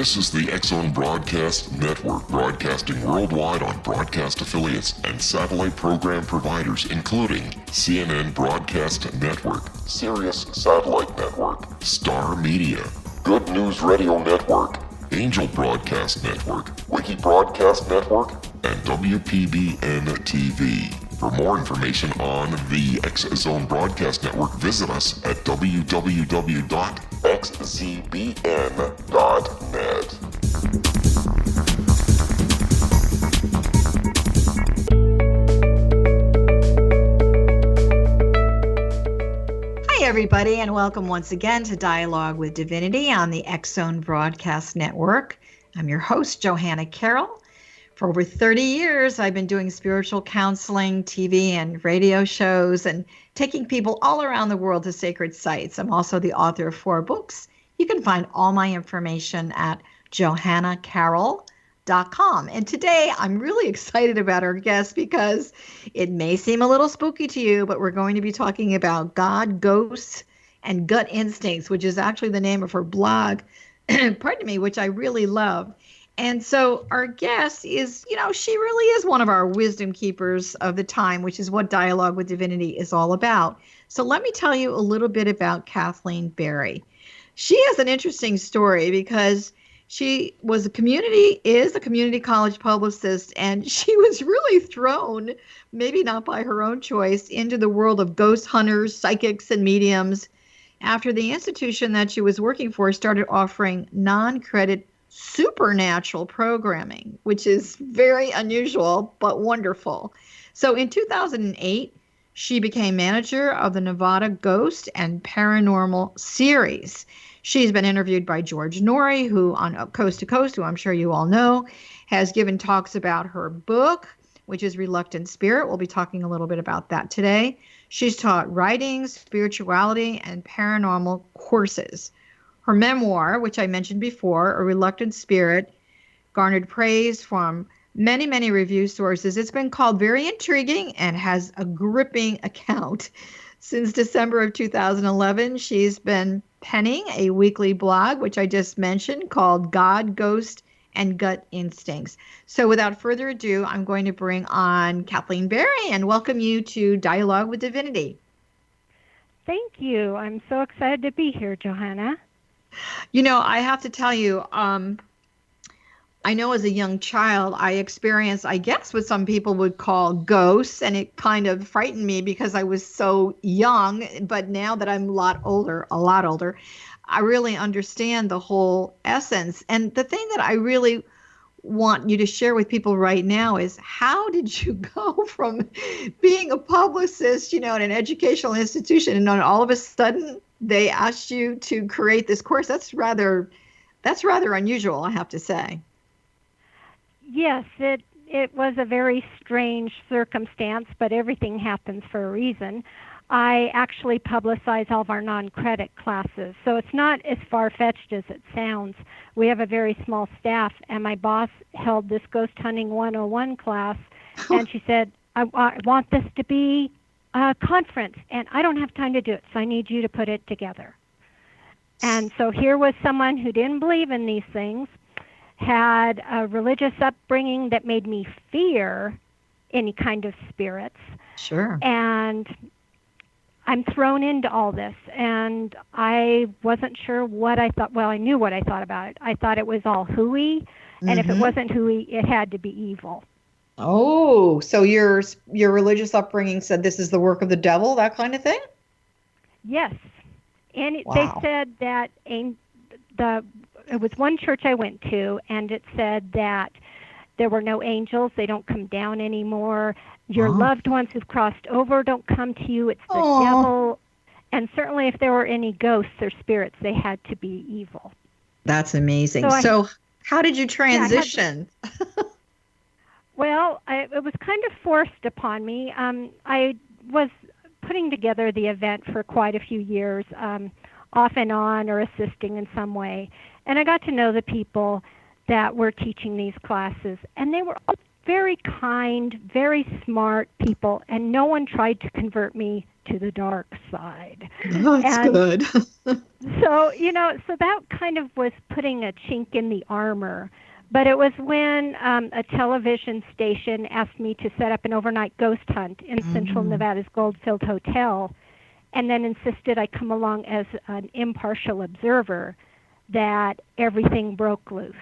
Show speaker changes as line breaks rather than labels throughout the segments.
This is the X-Zone Broadcast Network, broadcasting worldwide on broadcast affiliates and satellite program providers, including CNN Broadcast Network, Sirius Satellite Network, Star Media, Good News Radio Network, Angel Broadcast Network, Wiki Broadcast Network, and WPBN TV. For more information on the X-Zone Broadcast Network, visit us at www.xzbn.net.
Hi, everybody, and welcome once again to Dialogue with Divinity on the X-Zone Broadcast Network. I'm your host, Johanna Carroll. For over 30 years, I've been doing spiritual counseling, TV and radio shows, and taking people all around the world to sacred sites. I'm also the author of 4 books. You can find all my information at johannacarroll.com. And today, I'm really excited about our guest because it may seem a little spooky to you, but we're going to be talking about God, ghosts, and gut instincts, which is actually the name of her blog, pardon me, which I really love. And so our guest is, she really is one of our wisdom keepers of the time, which is what Dialogue with Divinity is all about. So let me tell you a little bit about Kathleen Berry. She has an interesting story because she is a community college publicist, and she was really thrown, maybe not by her own choice, into the world of ghost hunters, psychics, and mediums after the institution that she was working for started offering non-credit supernatural programming, which is very unusual but wonderful. So in 2008, she became manager of the Nevada Ghost and Paranormal series. She's been interviewed by George Norrie, who on Coast to Coast, who I'm sure you all know, has given talks about her book, which is Reluctant Spirit. We'll be talking a little bit about that today. She's taught writing, spirituality, and paranormal courses. Her memoir, which I mentioned before, A Reluctant Spirit, garnered praise from many, many review sources. It's been called very intriguing and has a gripping account. Since December of 2011, she's been penning a weekly blog, which I just mentioned, called God, Ghost, and Gut Instincts. So without further ado, I'm going to bring on Kathleen Berry and welcome you to Dialogue with Divinity.
Thank you. I'm so excited to be here, Johanna.
I have to tell you, I know as a young child, I experienced, I guess, what some people would call ghosts, and it kind of frightened me because I was so young. But now that I'm a lot older, I really understand the whole essence. And the thing that I really want you to share with people right now is, how did you go from being a publicist, in an educational institution, and then all of a sudden they asked you to create this course? That's rather unusual, I have to say.
Yes, it was a very strange circumstance, but everything happens for a reason. I actually publicize all of our non-credit classes, so it's not as far-fetched as it sounds. We have a very small staff, and my boss held this Ghost Hunting 101 class, and she said, I want this to be a conference, and I don't have time to do it, so I need you to put it together. And so here was someone who didn't believe in these things, had a religious upbringing that made me fear any kind of spirits.
Sure.
And I'm thrown into all this, and I wasn't sure what I thought. Well, I knew what I thought about it. I thought it was all hooey, and if it wasn't hooey, it had to be evil.
Oh, so your religious upbringing said this is the work of the devil, that kind of thing?
Yes. And
Wow.
They said that it was one church I went to, and it said that there were no angels. They don't come down anymore. Your loved ones who've crossed over don't come to you. It's the devil. And certainly if there were any ghosts or spirits, they had to be evil.
That's amazing. So how did you transition?
Well, it was kind of forced upon me. I was putting together the event for quite a few years, off and on, or assisting in some way. And I got to know the people that were teaching these classes, and they were all very kind, very smart people, and no one tried to convert me to the dark side.
That's good.
So, so that kind of was putting a chink in the armor. But it was when a television station asked me to set up an overnight ghost hunt in Central Nevada's Goldfield Hotel, and then insisted I come along as an impartial observer, that everything broke loose.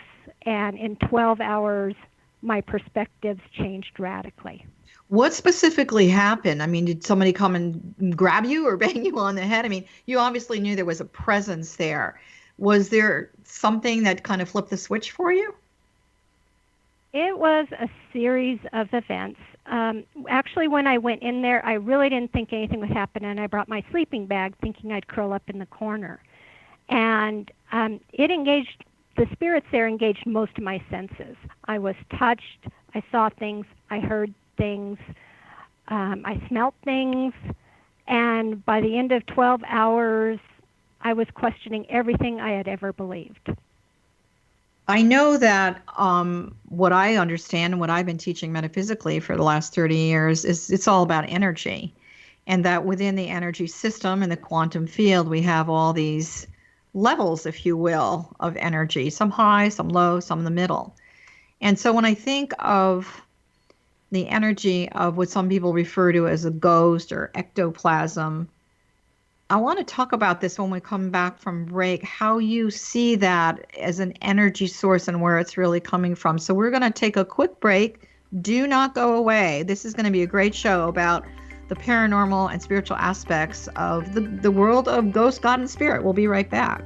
And in 12 hours, my perspectives changed radically.
What specifically happened? I mean, did somebody come and grab you or bang you on the head? I mean, you obviously knew there was a presence there. Was there something that kind of flipped the switch for you?
It was a series of events. Actually, when I went in there, I really didn't think anything would happen, and I brought my sleeping bag thinking I'd curl up in the corner. And the spirits there engaged most of my senses. I was touched, I saw things, I heard things, I smelled things, and by the end of 12 hours, I was questioning everything I had ever believed.
I know that what I understand and what I've been teaching metaphysically for the last 30 years is it's all about energy, and that within the energy system and the quantum field, we have all these levels, if you will, of energy, some high, some low, some in the middle. And so when I think of the energy of what some people refer to as a ghost or ectoplasm, I want to talk about this when we come back from break, how you see that as an energy source and where it's really coming from. So we're going to take a quick break. Do not go away. This is going to be a great show about the paranormal and spiritual aspects of the world of ghost, God, and spirit. We'll be right back.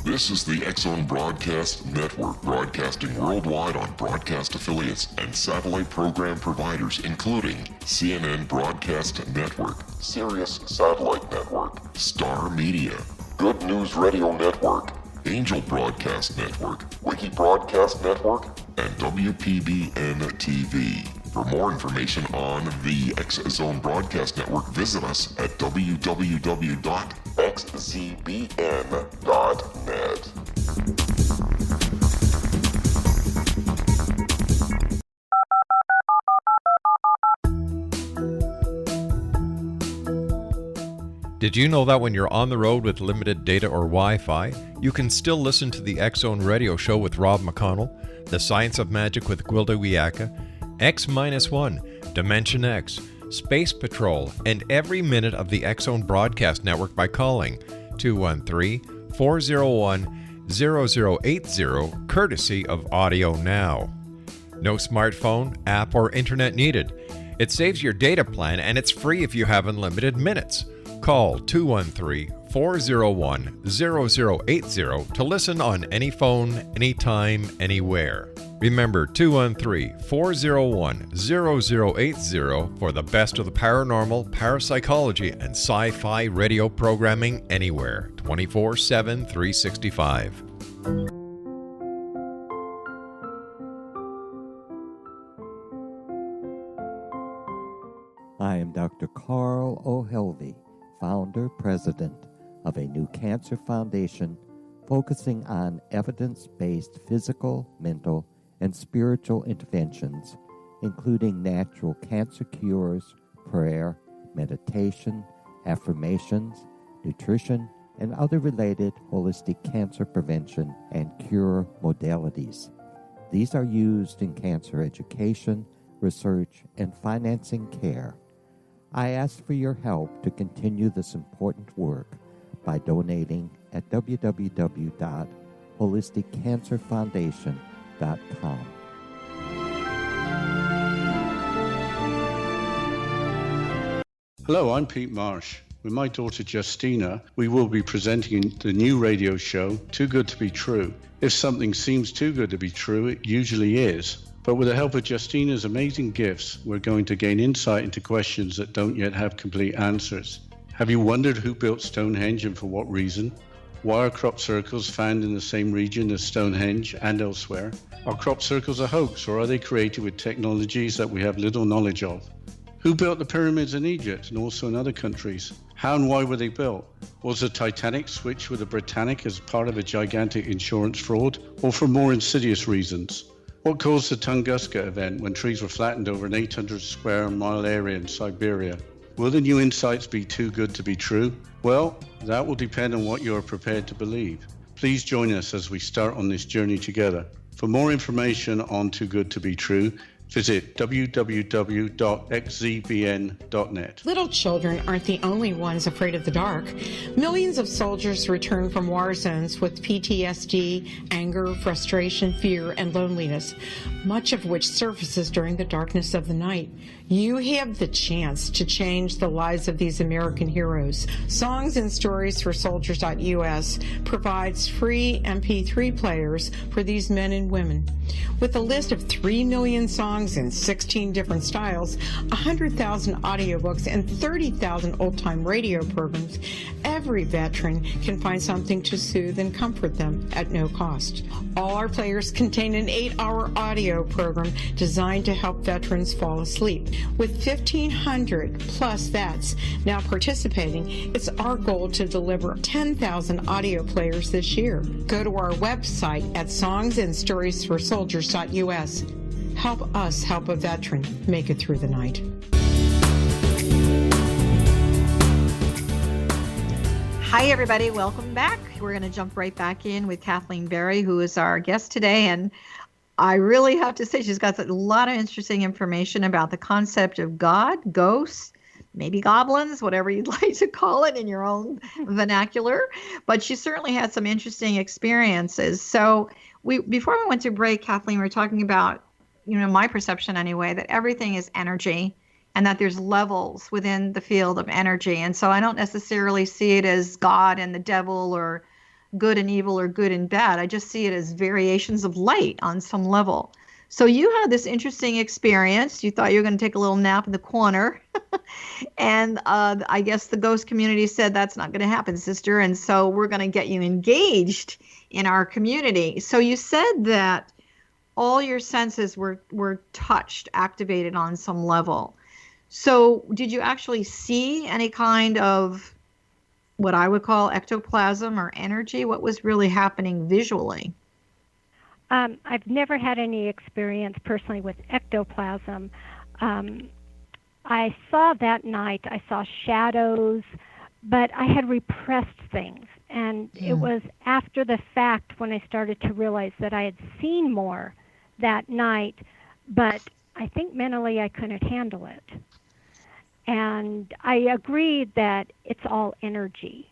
This is the X-Zone Broadcast Network, broadcasting worldwide on broadcast affiliates and satellite program providers, including CNN Broadcast Network, Sirius Satellite Network, Star Media, Good News Radio Network, Angel Broadcast Network, Wiki Broadcast Network, and WPBN TV. For more information on the X-Zone Broadcast Network, visit us at www.xzbn.net.
Did you know that when you're on the road with limited data or Wi-Fi, you can still listen to the X-Zone Radio Show with Rob McConnell, The Science of Magic with Gwilda Wiyaka, X-1, Dimension X, Space Patrol, and every minute of the X-Zone Broadcast Network by calling 213-401-0080, courtesy of Audio Now. No smartphone, app, or internet needed. It saves your data plan, and it's free if you have unlimited minutes. Call 213-401-0080 to listen on any phone, anytime, anywhere. Remember 213-401-0080 for the best of the paranormal, parapsychology, and sci-fi radio programming anywhere, 24/7, 365.
I am Dr. Carl O'Helvey, founder, president of a new cancer foundation focusing on evidence-based physical, mental, and spiritual interventions, including natural cancer cures, prayer, meditation, affirmations, nutrition, and other related holistic cancer prevention and cure modalities. These are used in cancer education, research, and financing care. I ask for your help to continue this important work by donating at www.holisticcancerfoundation.com.
Hello, I'm Pete Marsh. With my daughter Justina, we will be presenting the new radio show, Too Good to Be True. If something seems too good to be true, it usually is. But with the help of Justina's amazing gifts, we're going to gain insight into questions that don't yet have complete answers. Have you wondered who built Stonehenge and for what reason? Why are crop circles found in the same region as Stonehenge and elsewhere? Are crop circles a hoax, or are they created with technologies that we have little knowledge of? Who built the pyramids in Egypt and also in other countries? How and why were they built? Was the Titanic switched with the Britannic as part of a gigantic insurance fraud, or for more insidious reasons? What caused the Tunguska event when trees were flattened over an 800 square mile area in Siberia? Will the new insights be too good to be true? Well, that will depend on what you are prepared to believe. Please join us as we start on this journey together. For more information on Too Good to Be True, visit www.xzbn.net.
Little children aren't the only ones afraid of the dark. Millions of soldiers return from war zones with PTSD, anger, frustration, fear, and loneliness, much of which surfaces during the darkness of the night. You have the chance to change the lives of these American heroes. Songs and Stories for Soldiers.us provides free MP3 players for these men and women. With a list of 3 million songs in 16 different styles, 100,000 audiobooks, and 30,000 old-time radio programs, every veteran can find something to soothe and comfort them at no cost. All our players contain an 8-hour audio program designed to help veterans fall asleep. With 1,500 plus vets now participating, it's our goal to deliver 10,000 audio players this year. Go to our website at songsandstoriesforsoldiers.us. Help us help a veteran make it through the night.
Hi, everybody. Welcome back. We're going to jump right back in with Kathleen Berry, who is our guest today. And I really have to say she's got a lot of interesting information about the concept of God, ghosts, maybe goblins, whatever you'd like to call it in your own vernacular. But she certainly had some interesting experiences. So before we went to break, Kathleen, we were talking about, my perception anyway, that everything is energy and that there's levels within the field of energy. And so I don't necessarily see it as God and the devil or good and evil or good and bad. I just see it as variations of light on some level. So you had this interesting experience. You thought you were going to take a little nap in the corner. And I guess the ghost community said, that's not going to happen, sister. And so we're going to get you engaged in our community. So you said that all your senses were touched, activated on some level. So did you actually see any kind of what I would call ectoplasm or energy? What was really happening visually?
I've never had any experience personally with ectoplasm. I saw that night, I saw shadows, but I had repressed things. And it was after the fact when I started to realize that I had seen more that night, but I think mentally I couldn't handle it. And I agreed that it's all energy.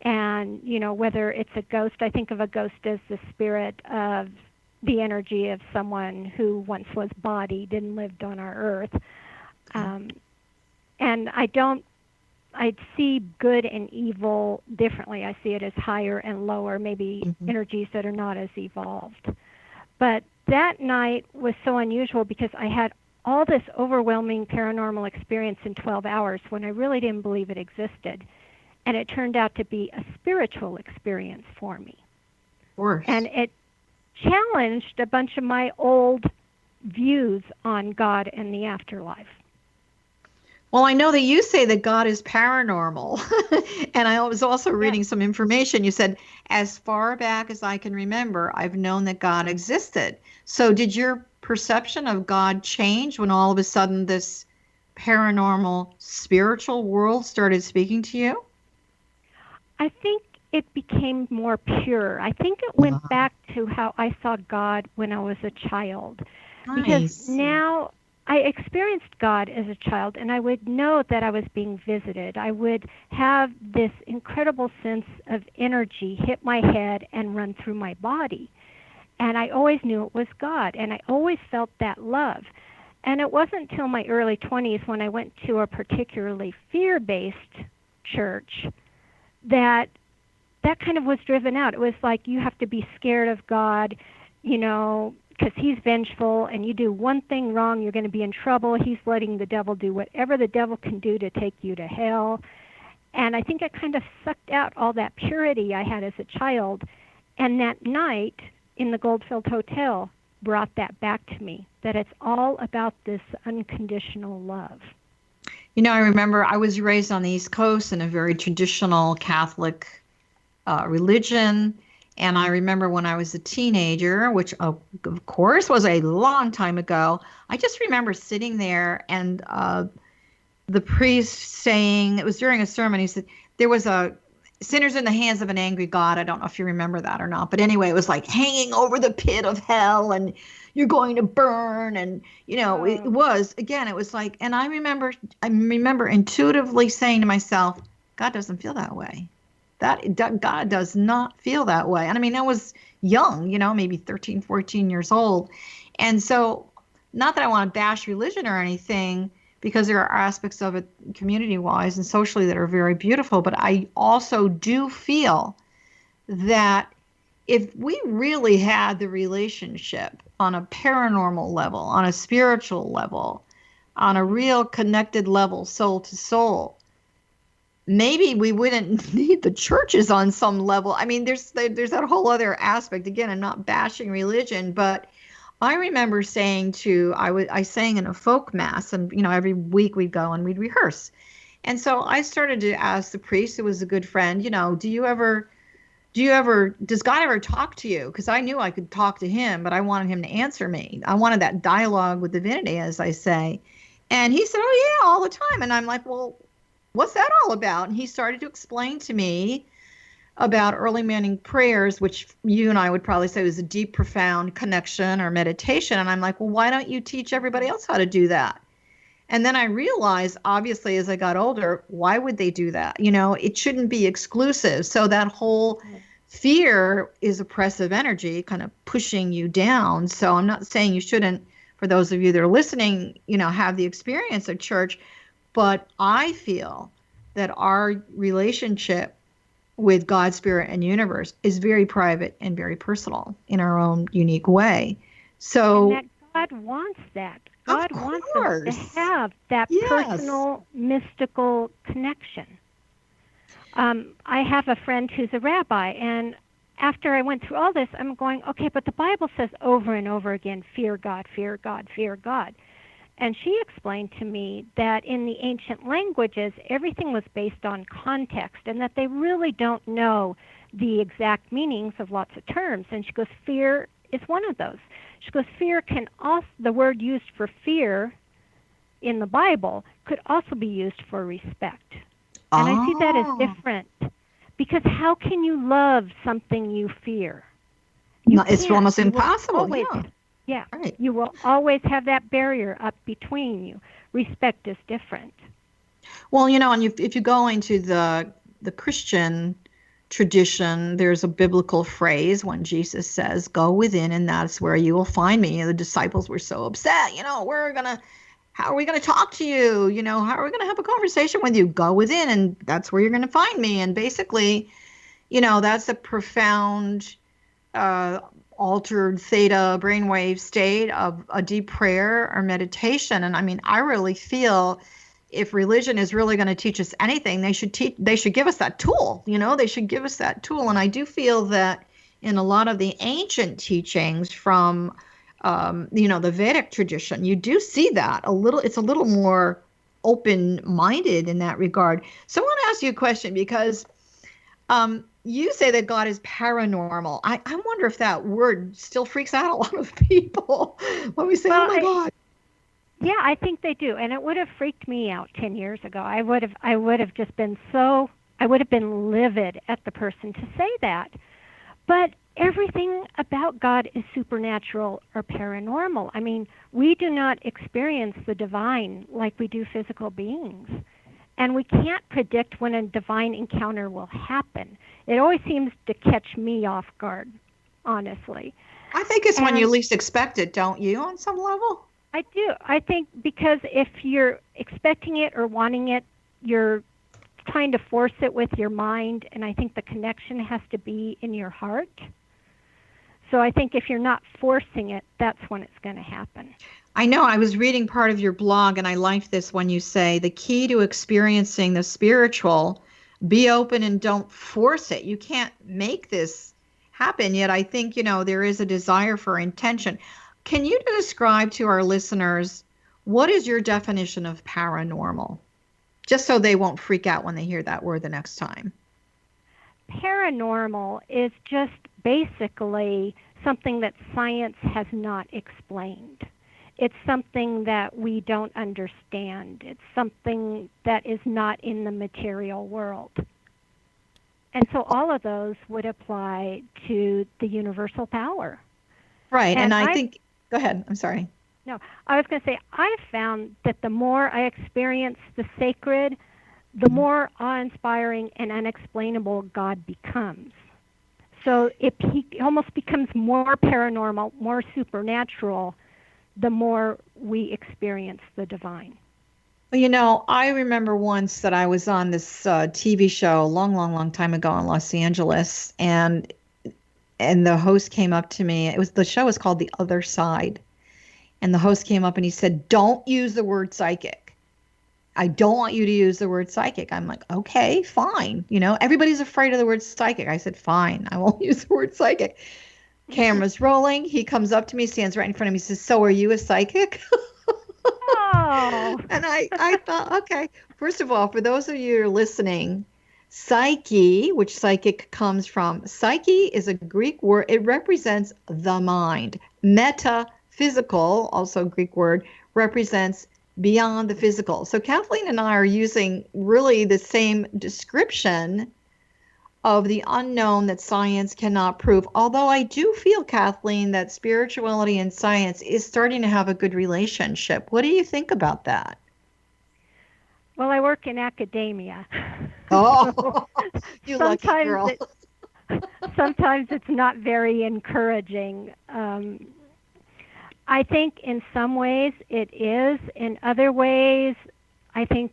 And, whether it's a ghost, I think of a ghost as the spirit of the energy of someone who once was bodied and lived on our earth. And I see good and evil differently. I see it as higher and lower, maybe energies that are not as evolved. But that night was so unusual because I had all this overwhelming paranormal experience in 12 hours when I really didn't believe it existed. And it turned out to be a spiritual experience for me.
Of course.
And it challenged a bunch of my old views on God and the afterlife.
Well, I know that you say that God is paranormal. And I was also reading some information. You said, as far back as I can remember, I've known that God existed. So did your perception of God change when all of a sudden this paranormal spiritual world started speaking to you?
I think it became more pure. I think it went back to how I saw God when I was a child.
Nice.
Because now I experienced God as a child, and I would know that I was being visited. I would have this incredible sense of energy hit my head and run through my body. And I always knew it was God, and I always felt that love. And it wasn't until my early 20s when I went to a particularly fear-based church that kind of was driven out. It was like, you have to be scared of God, because he's vengeful, and you do one thing wrong, you're going to be in trouble. He's letting the devil do whatever the devil can do to take you to hell. And I think it kind of sucked out all that purity I had as a child. And that night in the Goldfield Hotel brought that back to me, that it's all about this unconditional love.
I remember I was raised on the East Coast in a very traditional Catholic religion. And I remember when I was a teenager, which of course was a long time ago, I just remember sitting there and the priest saying, it was during a sermon, he said, there was a sinners in the hands of an angry God. I don't know if you remember that or not. But anyway, it was like hanging over the pit of hell and you're going to burn. And, it was like, and I remember intuitively saying to myself, God doesn't feel that way. That God does not feel that way. And I mean, I was young, maybe 13, 14 years old. And so, not that I want to bash religion or anything, because there are aspects of it community-wise and socially that are very beautiful. But I also do feel that if we really had the relationship on a paranormal level, on a spiritual level, on a real connected level, soul to soul, maybe we wouldn't need the churches on some level. I mean, there's that whole other aspect. Again, I'm not bashing religion, but I remember saying I sang in a folk mass, and every week we'd go and we'd rehearse. And so I started to ask the priest, who was a good friend, does God ever talk to you? Because I knew I could talk to him, but I wanted him to answer me. I wanted that dialogue with divinity, as I say. And he said, oh yeah, all the time. And I'm like, well, what's that all about? And he started to explain to me about early morning prayers, which you and I would probably say was a deep, profound connection or meditation. And I'm like, well, why don't you teach everybody else how to do that? And then I realized, obviously, as I got older, why would they do that? It shouldn't be exclusive. So that whole fear is oppressive energy, kind of pushing you down. So I'm not saying you shouldn't, for those of you that are listening, have the experience of church. But I feel that our relationship with God, Spirit, and universe is very private and very personal in our own unique way. So
and that God wants that. God wants us to have that personal, mystical connection. I have a friend who's a rabbi, and after I went through all this, I'm going, okay, but the Bible says over and over again, fear God, fear God, fear God. And she explained to me that in the ancient languages, everything was based on context, and that they really don't know the exact meanings of lots of terms. And she goes, fear is one of those. She goes, fear can also, the word used for fear in the Bible could also be used for respect. And I see that as different, because how can you love something you fear?
It's almost impossible.
Yeah,
right.
You will always have that barrier up between you. Respect is different.
Well, and if you go into the Christian tradition, there's a biblical phrase when Jesus says, go within and that's where you will find me. The disciples were so upset, how are we going to talk to you? How are we going to have a conversation with you? Go within and that's where you're going to find me. And basically, that's a profound altered theta brainwave state of a deep prayer or meditation. And I mean, I really feel if religion is really going to teach us anything, they should give us that tool. They should give us that tool. And I do feel that in a lot of the ancient teachings from the Vedic tradition, you do see that it's a little more open-minded in that regard. So I want to ask you a question, because you say that God is paranormal. I wonder if that word still freaks out a lot of people when we say, oh my God.
Yeah, I think they do. And it would have freaked me out 10 years ago. I would have just been I would have been livid at the person to say that. But everything about God is supernatural or paranormal. I mean, we do not experience the divine like we do physical beings. And we can't predict when a divine encounter will happen. It always seems to catch me off guard, honestly.
I think it's when you least expect it, don't you, on some level?
I do. I think because if you're expecting it or wanting it, you're trying to force it with your mind, and I think the connection has to be in your heart. So I think if you're not forcing it, that's when it's going to happen.
I know. I was reading part of your blog, and I liked this when you say the key to experiencing the spiritual, be open and don't force it. You can't make this happen. Yet I think, there is a desire for intention. Can you describe to our listeners, what is your definition of paranormal? Just so they won't freak out when they hear that word the next time.
Paranormal is just basically something that science has not explained. It's something that we don't understand. It's something that is not in the material world. And so all of those would apply to the universal power.
Right. And I think, go ahead. I'm sorry.
No, I was going to say, I've found that the more I experience the sacred, the more awe-inspiring and unexplainable God becomes. So he almost becomes more paranormal, more supernatural, the more we experience the divine.
Well, I remember once that I was on this TV show a long, long, long time ago in Los Angeles, and the host came up to me. The show was called The Other Side, and the host came up and he said, "Don't use the word psychic. I don't want you to use the word psychic." I'm like, okay, fine. Everybody's afraid of the word psychic. I said, fine, I won't use the word psychic. Camera's rolling. He comes up to me, stands right in front of me, says, "So are you a psychic?"
Oh.
And I thought, okay, first of all, for those of you who are listening, psyche, which psychic comes from, psyche is a Greek word. It represents the mind. Metaphysical, also a Greek word, represents beyond the physical. So Kathleen and I are using really the same description of the unknown that science cannot prove. Although I do feel, Kathleen, that spirituality and science is starting to have a good relationship. What do you think about that?
Well, I work in academia.
Oh, you lucky girl.
Sometimes it's not very encouraging. I think in some ways it is. In other ways, I think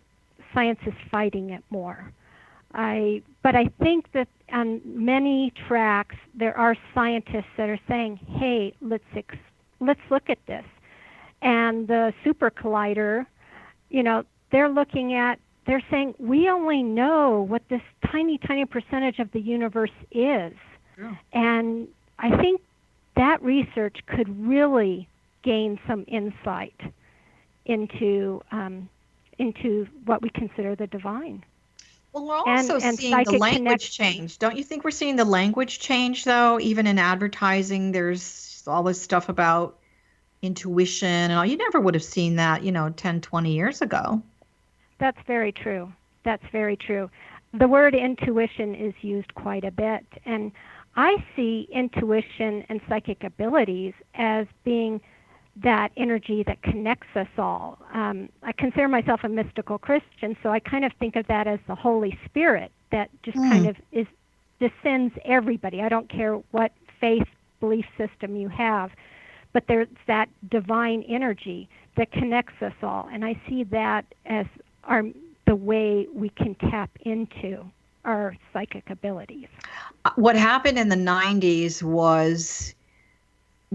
science is fighting it more. But I think that on many tracks there are scientists that are saying, "Hey, let's look at this." And the super collider, they're saying we only know what this tiny percentage of the universe is. Yeah. And I think that research could really gain some insight into what we consider the divine.
Well, we're also seeing the language change. Don't you think we're seeing the language change, though? Even in advertising, there's all this stuff about intuition and all. You never would have seen that, 10, 20 years ago.
That's very true. That's very true. The word intuition is used quite a bit. And I see intuition and psychic abilities as being that energy that connects us all. I consider myself a mystical Christian, so I kind of think of that as the Holy Spirit that just kind of descends everybody. I don't care what faith, belief system you have, but there's that divine energy that connects us all. And I see that as the way we can tap into our psychic abilities.
What happened in the 90s was,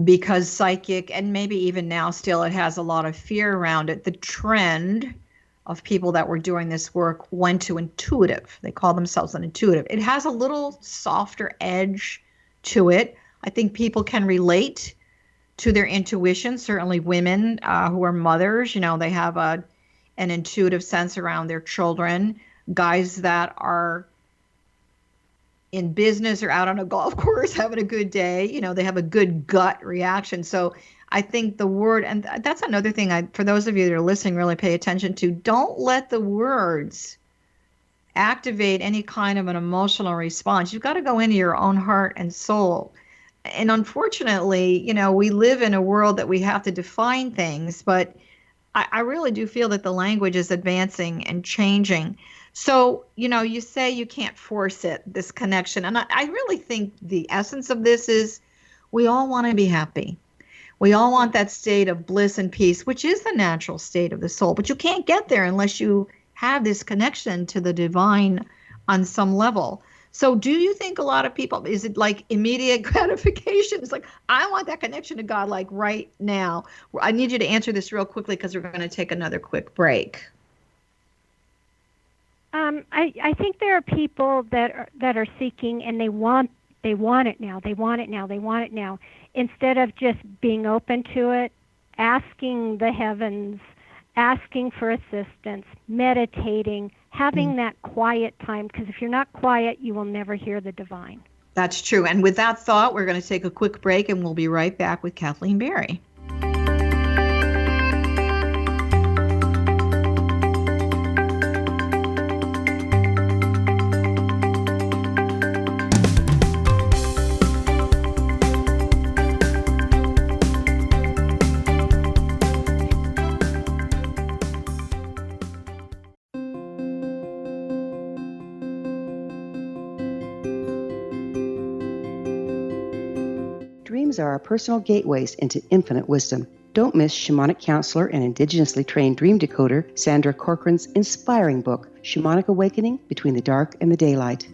because psychic, and maybe even now still, it has a lot of fear around it, the trend of people that were doing this work went to intuitive. They call themselves an intuitive. It has a little softer edge to it. I think people can relate to their intuition. Certainly women who are mothers, they have an intuitive sense around their children. Guys that are in business or out on a golf course having a good day, they have a good gut reaction. So I think the word, and that's another thing for those of you that are listening, really pay attention to. Don't let the words activate any kind of an emotional response. You've got to go into your own heart and soul. And unfortunately, we live in a world that we have to define things, but I really do feel that the language is advancing and changing. So, you say you can't force it, this connection. And I really think the essence of this is we all want to be happy. We all want that state of bliss and peace, which is the natural state of the soul. But you can't get there unless you have this connection to the divine on some level. So do you think a lot of people, is it like immediate gratification? It's like, I want that connection to God like right now. I need you to answer this real quickly because we're going to take another quick break.
I think there are people that are seeking, and they want it now. They want it now. They want it now. Instead of just being open to it, asking the heavens, asking for assistance, meditating, having that quiet time. Because if you're not quiet, you will never hear the divine.
That's true. And with that thought, we're going to take a quick break, and we'll be right back with Kathleen Berry.
Dreams are our personal gateways into infinite wisdom. Don't miss shamanic counselor and indigenously trained dream decoder Sandra Corcoran's inspiring book, Shamanic Awakening Between the Dark and the Daylight.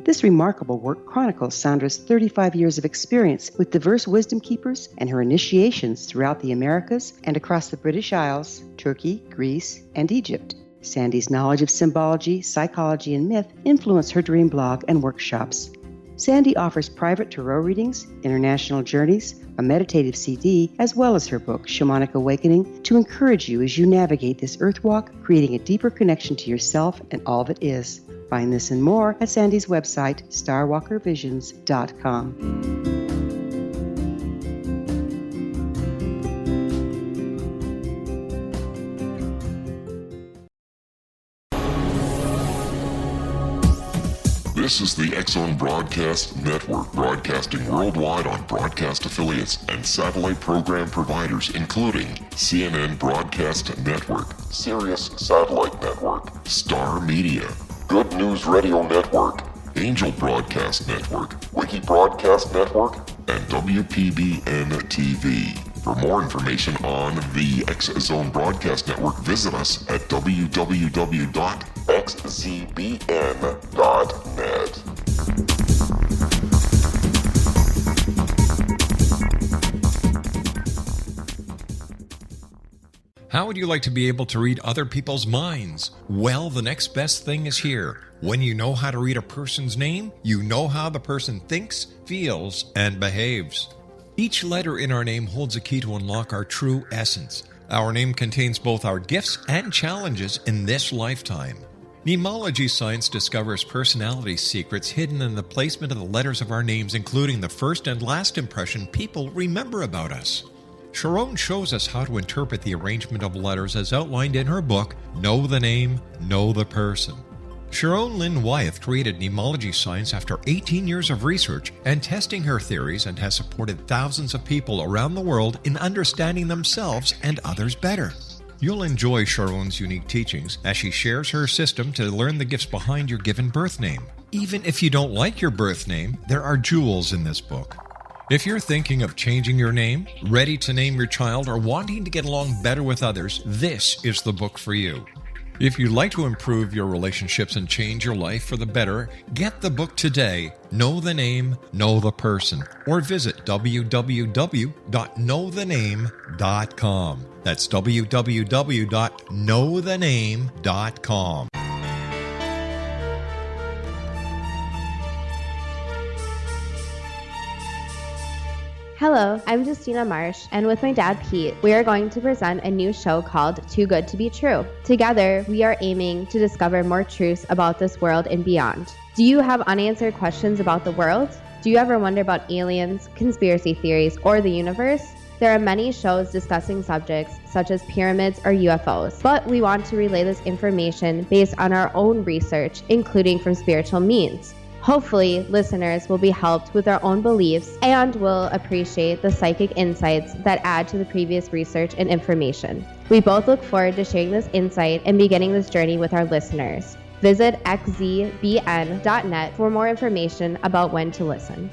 This remarkable work chronicles Sandra's 35 years of experience with diverse wisdom keepers and her initiations throughout the Americas and across the British Isles, Turkey, Greece, and Egypt. Sandy's knowledge of symbology, psychology, and myth influence her dream blog and workshops. Sandy offers private tarot readings, international journeys, a meditative CD, as well as her book, Shamanic Awakening, to encourage you as you navigate this earth walk, creating a deeper connection to yourself and all that is. Find this and more at Sandy's website, starwalkervisions.com.
This is the X-Zone Broadcast Network, broadcasting worldwide on broadcast affiliates and satellite program providers, including CNN Broadcast Network, Sirius Satellite Network, Star Media, Good News Radio Network, Angel Broadcast Network, Wiki Broadcast Network, and WPBN TV. For more information on the X-Zone Broadcast Network, visit us at www.xzbn.net.
How would you like to be able to read other people's minds? Well, the next best thing is here. When you know how to read a person's name, you know how the person thinks, feels, and behaves. Each letter in our name holds a key to unlock our true essence. Our name contains both our gifts and challenges in this lifetime. Mnemology science discovers personality secrets hidden in the placement of the letters of our names, including the first and last impression people remember about us. Sharon shows us how to interpret the arrangement of letters as outlined in her book, Know the Name, Know the Person. Sharon Lynn Wyeth created mnemology science after 18 years of research and testing her theories, and has supported thousands of people around the world in understanding themselves and others better. You'll enjoy Sharon's unique teachings as she shares her system to learn the gifts behind your given birth name. Even if you don't like your birth name, there are jewels in this book. If you're thinking of changing your name, ready to name your child, or wanting to get along better with others, this is the book for you. If you'd like to improve your relationships and change your life for the better, get the book today, Know the Name, Know the Person, or visit www.knowthename.com. That's www.knowthename.com.
Hello, I'm Justina Marsh, and with my dad Pete, we are going to present a new show called Too Good to Be True. Together, we are aiming to discover more truths about this world and beyond. Do you have unanswered questions about the world? Do you ever wonder about aliens, conspiracy theories, or the universe? There are many shows discussing subjects such as pyramids or UFOs, but we want to relay this information based on our own research, including from spiritual means. Hopefully, listeners will be helped with their own beliefs and will appreciate the psychic insights that add to the previous research and information. We both look forward to sharing this insight and beginning this journey with our listeners. Visit xzbn.net for more information about when to listen.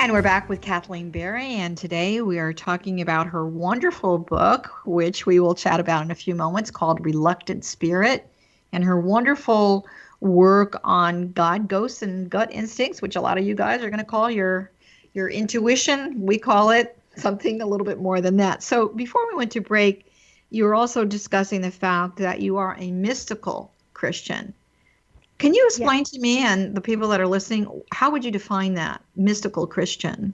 And we're back with Kathleen Berry, and today we are talking about her wonderful book, which we will chat about in a few moments, called Reluctant Spirit, and her wonderful work on God, ghosts, and gut instincts, which a lot of you guys are going to call your intuition. We call it something a little bit more than that. So before we went to break, you were also discussing the fact that you are a mystical Christian. Can you explain to me and the people that are listening, how would you define that, mystical Christian?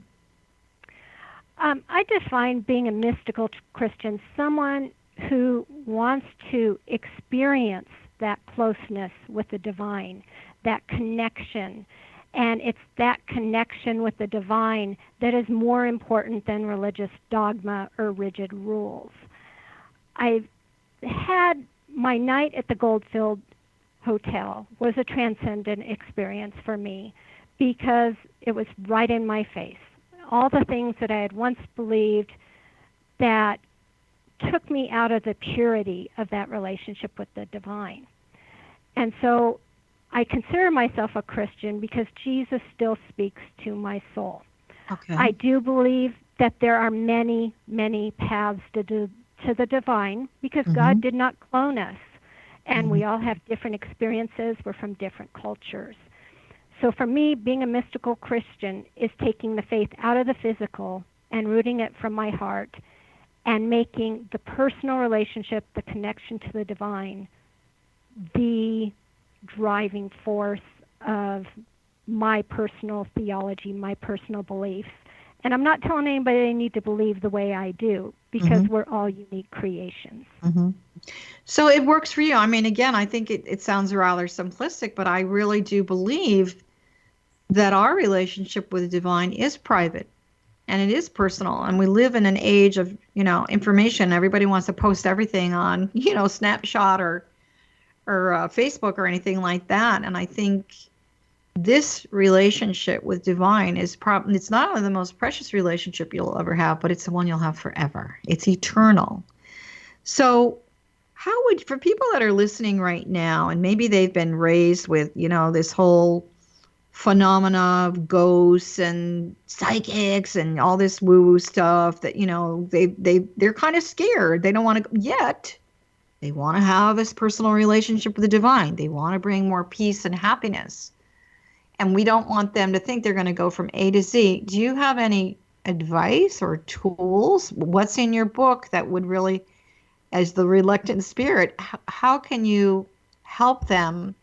I define being a mystical Christian someone who wants to experience that closeness with the divine, that connection. And it's that connection with the divine that is more important than religious dogma or rigid rules. I've had my night at the Goldfield Hotel was a transcendent experience for me because it was right in my face. All the things that I had once believed that took me out of the purity of that relationship with the divine. And so I consider myself a Christian because Jesus still speaks to my soul.
Okay.
I do believe that there are many, many paths to the divine because God did not clone us. And we all have different experiences. We're from different cultures. So for me, being a mystical Christian is taking the faith out of the physical and rooting it from my heart and making the personal relationship, the connection to the divine, the driving force of my personal theology, my personal beliefs. And I'm not telling anybody they need to believe the way I do because we're all unique creations.
So it works for you. I mean, again, I think it sounds rather simplistic, but I really do believe that our relationship with the divine is private and it is personal. And we live in an age of, information. Everybody wants to post everything on, Snapshot or Facebook or anything like that. And I think this relationship with divine is it's not only the most precious relationship you'll ever have, but it's the one you'll have forever. It's eternal. So for people that are listening right now, and maybe they've been raised with, this whole phenomena of ghosts and psychics and all this woo-woo stuff that, they're kind of scared. They don't want to yet. They want to have this personal relationship with the divine. They want to bring more peace and happiness. And we don't want them to think they're going to go from A to Z. Do you have any advice or tools? What's in your book that would really, as the reluctant spirit, how can you help them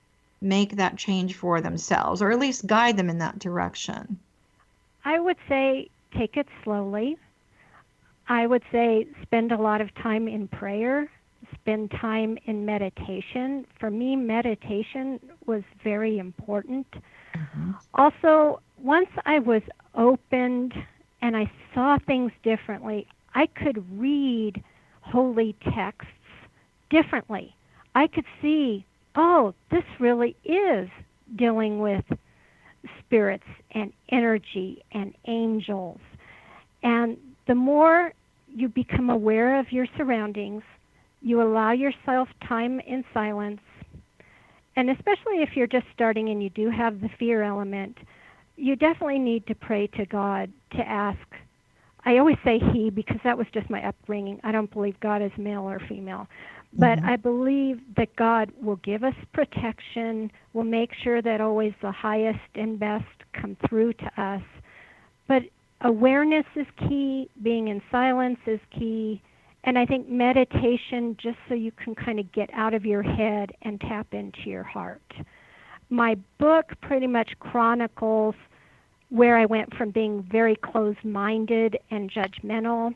make that change for themselves, or at least guide them in that direction?
I would say take it slowly. I would say spend a lot of time in prayer, spend time in meditation. For me, meditation was very important. Also, once I was opened and I saw things differently, I could read holy texts differently. I could see, this really is dealing with spirits and energy and angels. And the more you become aware of your surroundings, you allow yourself time in silence, and especially if you're just starting and you do have the fear element, you definitely need to pray to God to ask. I always say he because that was just my upbringing. I don't believe God is male or female. But I believe that God will give us protection, will make sure that always the highest and best come through to us. But awareness is key, being in silence is key, and I think meditation just so you can kind of get out of your head and tap into your heart. My book pretty much chronicles where I went from being very closed-minded and judgmental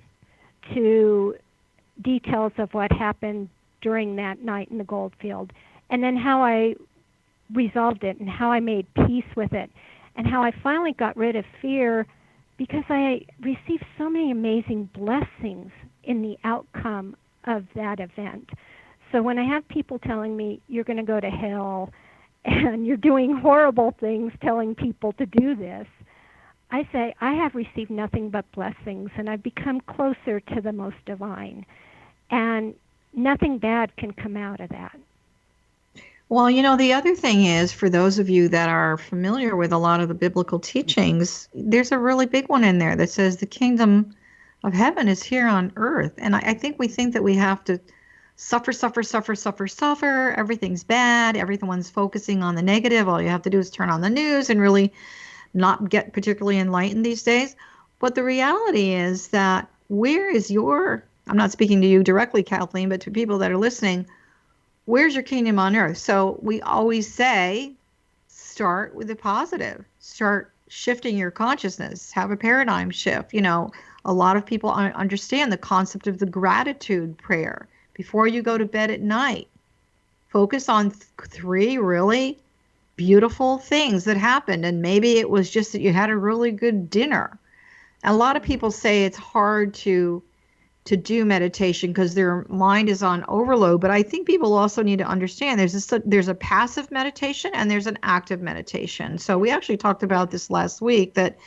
to details of what happened during that night in the Goldfield, and then how I resolved it and how I made peace with it and how I finally got rid of fear because I received so many amazing blessings in the outcome of that event. So when I have people telling me you're going to go to hell and you're doing horrible things telling people to do this, I say I have received nothing but blessings and I've become closer to the most divine. And nothing bad can come out of that.
Well, the other thing is, for those of you that are familiar with a lot of the biblical teachings, there's a really big one in there that says the kingdom of heaven is here on earth. And I think we think that we have to suffer, suffer, suffer, suffer, suffer. Everything's bad. Everyone's focusing on the negative. All you have to do is turn on the news and really not get particularly enlightened these days. But the reality is that I'm not speaking to you directly, Kathleen, but to people that are listening, where's your kingdom on earth? So we always say, start with the positive. Start shifting your consciousness. Have a paradigm shift. A lot of people understand the concept of the gratitude prayer. Before you go to bed at night, focus on 3 really beautiful things that happened. And maybe it was just that you had a really good dinner. A lot of people say it's hard to do meditation because their mind is on overload. But I think people also need to understand there's a passive meditation and there's an active meditation. So we actually talked about this last week that,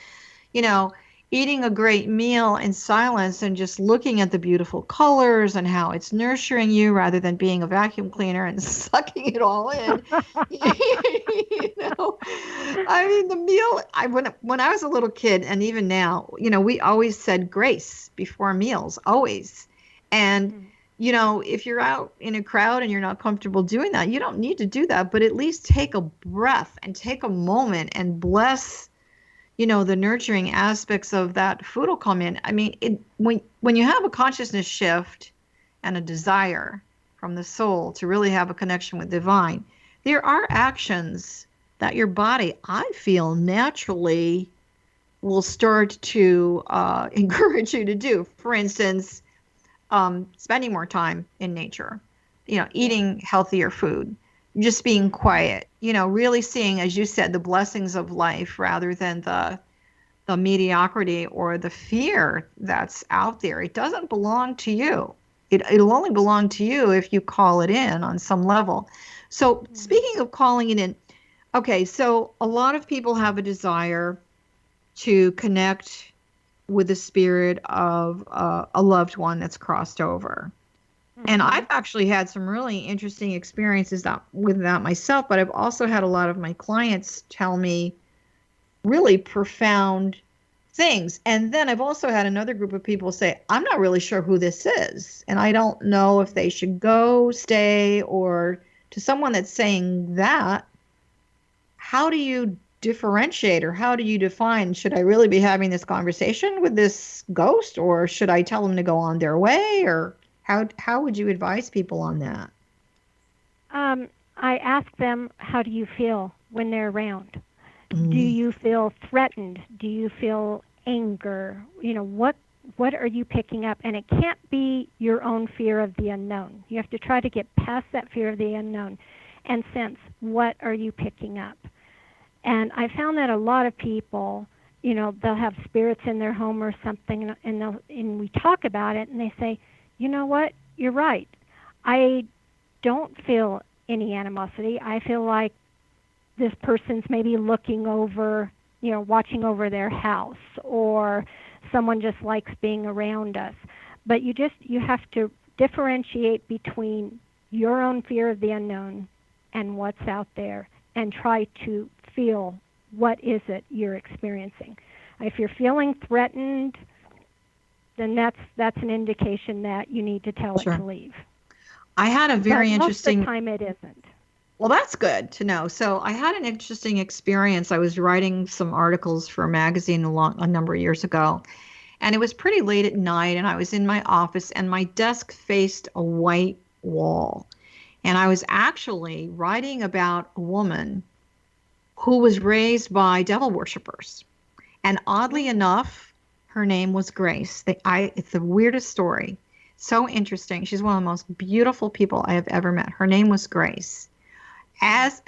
eating a great meal in silence and just looking at the beautiful colors and how it's nurturing you rather than being a vacuum cleaner and sucking it all in. I mean, the meal, when I was a little kid and even now, we always said grace before meals, always. And, if you're out in a crowd and you're not comfortable doing that, you don't need to do that, but at least take a breath and take a moment and bless the nurturing aspects of that food will come in. I mean, when you have a consciousness shift and a desire from the soul to really have a connection with divine, there are actions that your body, I feel, naturally will start to encourage you to do. For instance, spending more time in nature, eating healthier food, just being quiet, really seeing, as you said, the blessings of life rather than the mediocrity or the fear that's out there. It doesn't belong to you. It'll only belong to you if you call it in on some level. So speaking of calling it in, okay, so a lot of people have a desire to connect with the spirit of a loved one that's crossed over. And I've actually had some really interesting experiences with that myself, but I've also had a lot of my clients tell me really profound things. And then I've also had another group of people say, I'm not really sure who this is. And I don't know if they should go, stay, or to someone that's saying that, how do you differentiate or how do you define, should I really be having this conversation with this ghost or should I tell them to go on their way? Or how would you advise people on that?
I ask them, how do you feel when they're around? Do you feel threatened? Do you feel anger? What are you picking up? And it can't be your own fear of the unknown. You have to try to get past that fear of the unknown and sense, what are you picking up? And I found that a lot of people, they'll have spirits in their home or something, and we talk about it, and they say, you know what? You're right. I don't feel any animosity. I feel like this person's maybe looking over, watching over their house, or someone just likes being around us. But you have to differentiate between your own fear of the unknown and what's out there and try to feel what is it you're experiencing. If you're feeling threatened, then that's an indication that you need to tell it to leave.
I had a very interesting.
Most of the time it isn't.
Well, that's good to know. So I had an interesting experience. I was writing some articles for a magazine a number of years ago, and it was pretty late at night, and I was in my office, and my desk faced a white wall. And I was actually writing about a woman who was raised by devil worshippers. And oddly enough, her name was Grace. It's the weirdest story. So interesting. She's one of the most beautiful people I have ever met. Her name was Grace. As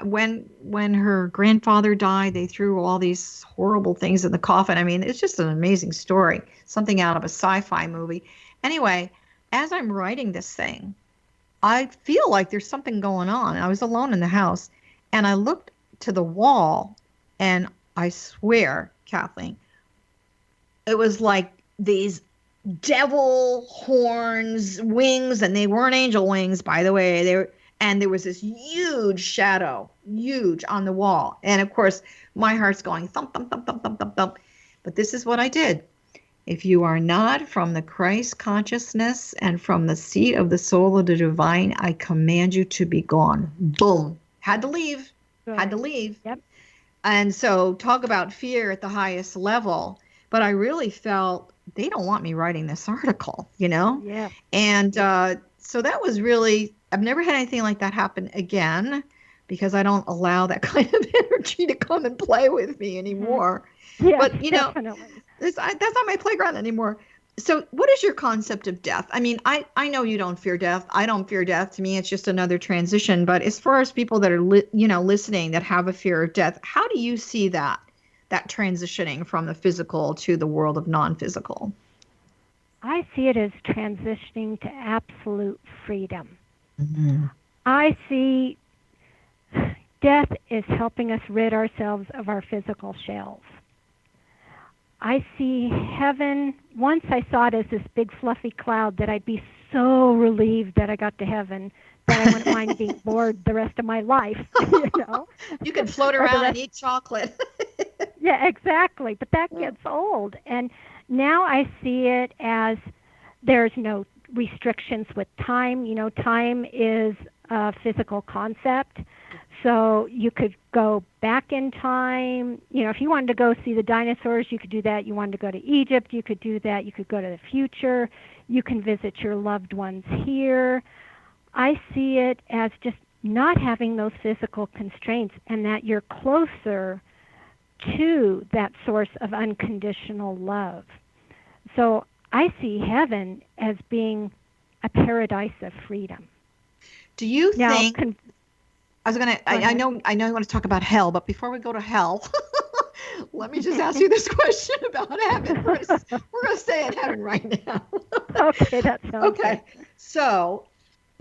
when her grandfather died, they threw all these horrible things in the coffin. I mean, it's just an amazing story, something out of a sci-fi movie. Anyway, as I'm writing this thing, I feel like there's something going on. I was alone in the house, and I looked to the wall, and I swear, Kathleen, it was like these devil horns, wings, and they weren't angel wings, by the way. and there was this huge shadow, huge on the wall. And of course, my heart's going thump, thump, thump, thump, thump, thump, thump. But this is what I did. If you are not from the Christ consciousness and from the seat of the soul of the divine, I command you to be gone. Boom. Had to leave.
Good.
Had to leave.
Yep.
And so talk about fear at the highest level. But I really felt they don't want me writing this article, you know?
Yeah.
And so that was really, I've never had anything like that happen again because I don't allow that kind of energy to come and play with me anymore.
Yeah,
but, you know,
definitely.
that's not my playground anymore. So what is your concept of death? I mean, I know you don't fear death. I don't fear death. To me, it's just another transition. But as far as people that are, listening that have a fear of death, how do you see that transitioning from the physical to the world of non-physical?
I see it as transitioning to absolute freedom.
Mm-hmm.
I see death is helping us rid ourselves of our physical shells. I see heaven, once I saw it as this big fluffy cloud that I'd be so relieved that I got to heaven that I wouldn't mind being bored the rest of my life, you know.
You can float around and eat chocolate.
Yeah, exactly. But that gets old. And now I see it as there's no restrictions with time. You know, time is a physical concept. So you could go back in time. You know, if you wanted to go see the dinosaurs, you could do that. You wanted to go to Egypt, you could do that. You could go to the future. You can visit your loved ones here. I see it as just not having those physical constraints and that you're closer to that source of unconditional love. So I see heaven as being a paradise of freedom.
Do you think... I know you want to talk about hell, but before we go to hell, let me just ask you this question about heaven. We're going to stay in heaven right now.
Okay, that sounds
okay. Good. So,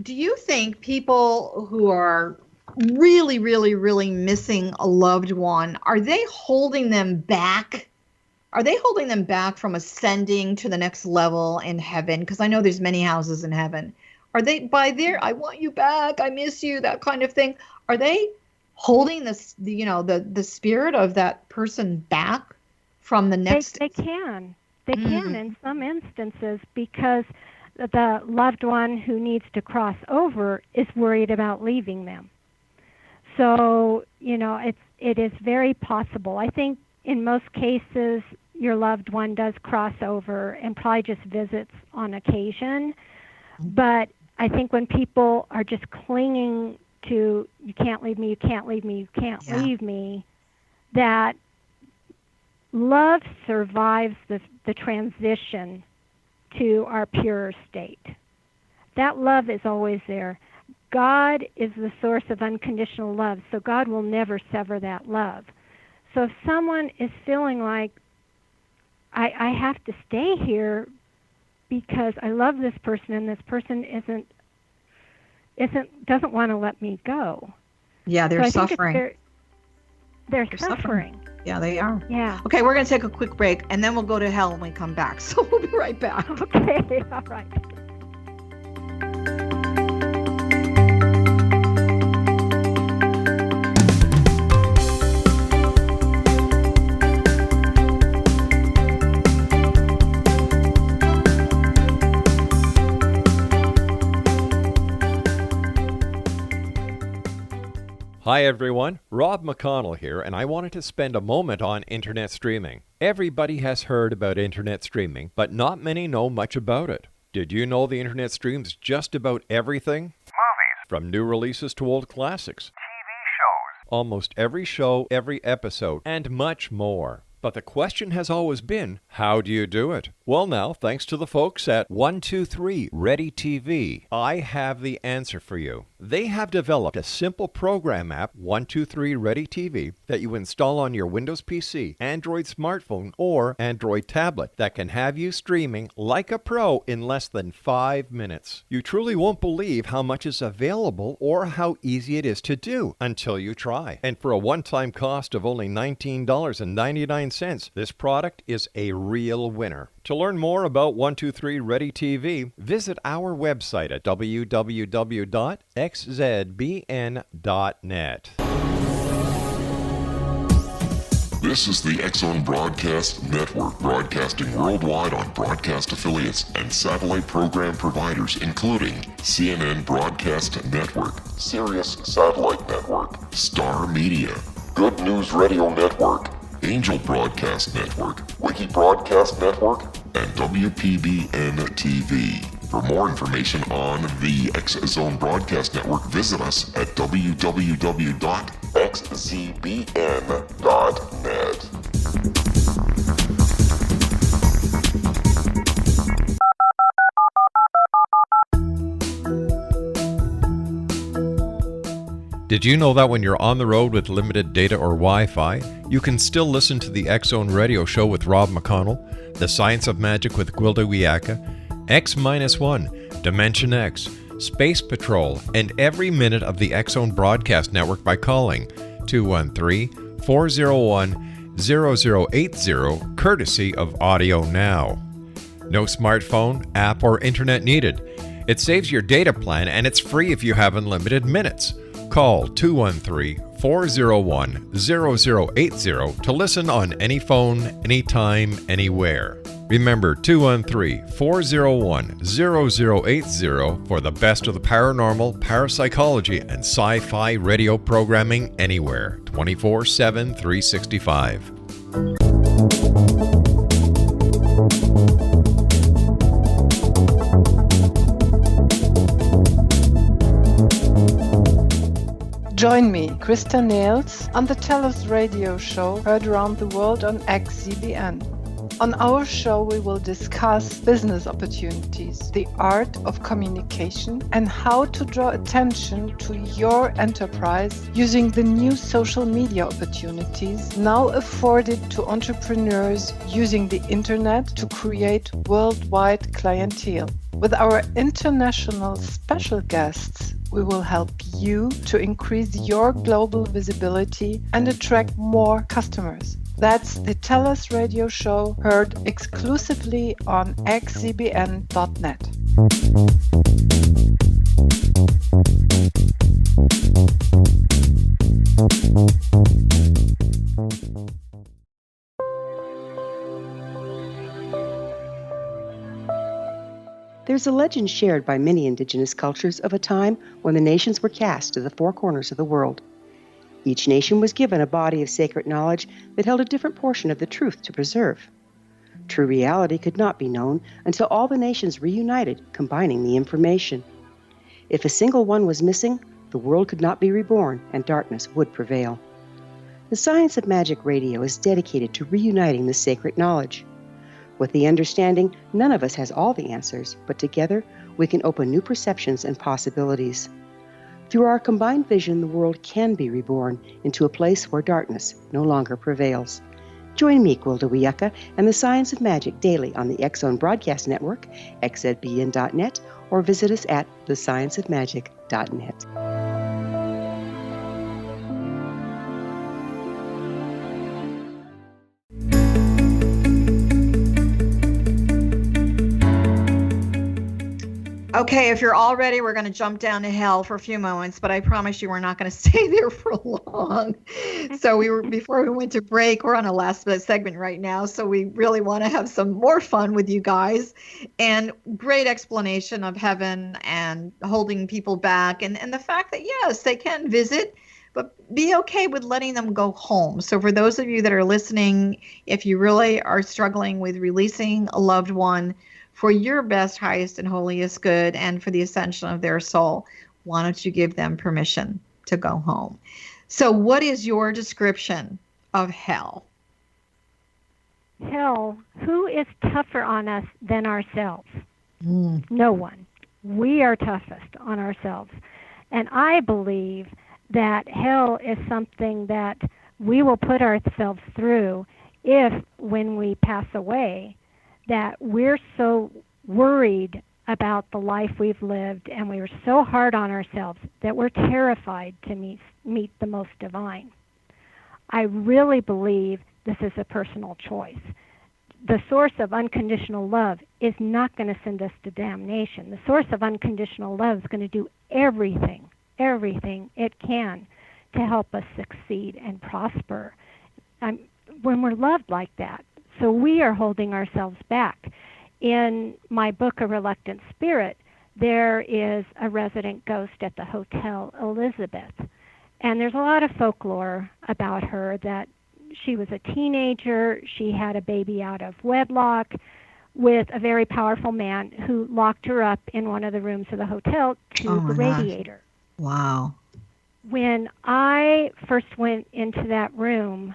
do you think people who are really, really, really missing a loved one, are they holding them back? Are they holding them back from ascending to the next level in heaven? Because I know there's many houses in heaven. Are they by there? I want you back. I miss you. That kind of thing. Are they holding the spirit of that person back from the next?
They can. They can in some instances because the loved one who needs to cross over is worried about leaving them. So, you know, it is very possible. I think in most cases your loved one does cross over and probably just visits on occasion. But I think when people are just clinging to, you can't leave me, you can't leave me, you can't leave me, that love survives the transition to our purer state. That love is always there. God is the source of unconditional love, so God will never sever that love. So if someone is feeling like, I have to stay here because I love this person and this person doesn't want to let me go.
Yeah, they're suffering.
They're suffering.
Yeah, they are.
Yeah.
Okay, we're going to take a quick break, and then we'll go to hell when we come back. So we'll be right back.
Okay, all right.
Hi everyone, Rob McConnell here, and I wanted to spend a moment on internet streaming. Everybody has heard about internet streaming, but not many know much about it. Did you know the internet streams just about everything?
Movies.
From new releases to old classics.
TV shows.
Almost every show, every episode, and much more. But the question has always been, how do you do it? Well now, thanks to the folks at 123 Ready TV, I have the answer for you. They have developed a simple program app, 123 Ready TV, that you install on your Windows PC, Android smartphone, or Android tablet that can have you streaming like a pro in less than 5 minutes. You truly won't believe how much is available or how easy it is to do until you try. And for a one-time cost of only $19.99, this product is a real winner. To learn more about 123 Ready TV, visit our website at www.xzbn.net.
This is the X-Zone Broadcast Network, broadcasting worldwide on broadcast affiliates and satellite program providers, including CNN Broadcast Network, Sirius Satellite Network, Star Media, Good News Radio Network, Angel Broadcast Network, Wiki Broadcast Network, and WPBN TV. For more information on the X-Zone Broadcast Network, visit us at www.xzbn.net.
Did you know that when you're on the road with limited data or Wi-Fi, you can still listen to the X-Zone Radio Show with Rob McConnell, The Science of Magic with Gwilda Wiyaka, X-1, Dimension X, Space Patrol, and every minute of the X-Zone Broadcast Network by calling 213-401-0080, courtesy of Audio Now. No smartphone, app, or internet needed. It saves your data plan and it's free if you have unlimited minutes. Call 213-401-0080 to listen on any phone, anytime, anywhere. Remember 213-401-0080 for the best of the paranormal, parapsychology, and sci-fi radio programming anywhere, 24/7, 365.
Join me, Krista Nails, on the TELUS radio show heard around the world on XZBN. On our show, we will discuss business opportunities, the art of communication, and how to draw attention to your enterprise using the new social media opportunities now afforded to entrepreneurs using the internet to create worldwide clientele. With our international special guests, we will help you to increase your global visibility and attract more customers. That's the TELUS radio show heard exclusively on xzbn.net.
There's a legend shared by many indigenous cultures of a time when the nations were cast to the four corners of the world. Each nation was given a body of sacred knowledge that held a different portion of the truth to preserve. True reality could not be known until all the nations reunited, combining the information. If a single one was missing, the world could not be reborn and darkness would prevail. The Science of Magic Radio is dedicated to reuniting the sacred knowledge. With the understanding, none of us has all the answers, but together we can open new perceptions and possibilities. Through our combined vision, the world can be reborn into a place where darkness no longer prevails. Join me, Gwilda Wiyaka, and the Science of Magic daily on the X-Zone Broadcast Network, xzbn.net, or visit us at thescienceofmagic.net.
Okay, if you're all ready, we're going to jump down to hell for a few moments, but I promise you we're not going to stay there for long. So before we went to break, we're on a last segment right now, so we really want to have some more fun with you guys. And great explanation of heaven and holding people back, and the fact that, yes, they can visit, but be okay with letting them go home. So for those of you that are listening, if you really are struggling with releasing a loved one, for your best, highest, and holiest good, and for the ascension of their soul, why don't you give them permission to go home? So what is your description of hell?
Hell, who is tougher on us than ourselves? No one. We are toughest on ourselves. And I believe that hell is something that we will put ourselves through if, when we pass away, that we're so worried about the life we've lived and we were so hard on ourselves that we're terrified to meet the most divine. I really believe this is a personal choice. the source of unconditional love is not going to send us to damnation. The source of unconditional love is going to do everything it can to help us succeed and prosper when we're loved like that. So we are holding ourselves back. In my book, A Reluctant Spirit, there is a resident ghost at the Hotel Elizabeth. And there's a lot of folklore about her, that she was a teenager, she had a baby out of wedlock with a very powerful man who locked her up in one of the rooms of the hotel to the radiator.
Wow.
When I first went into that room,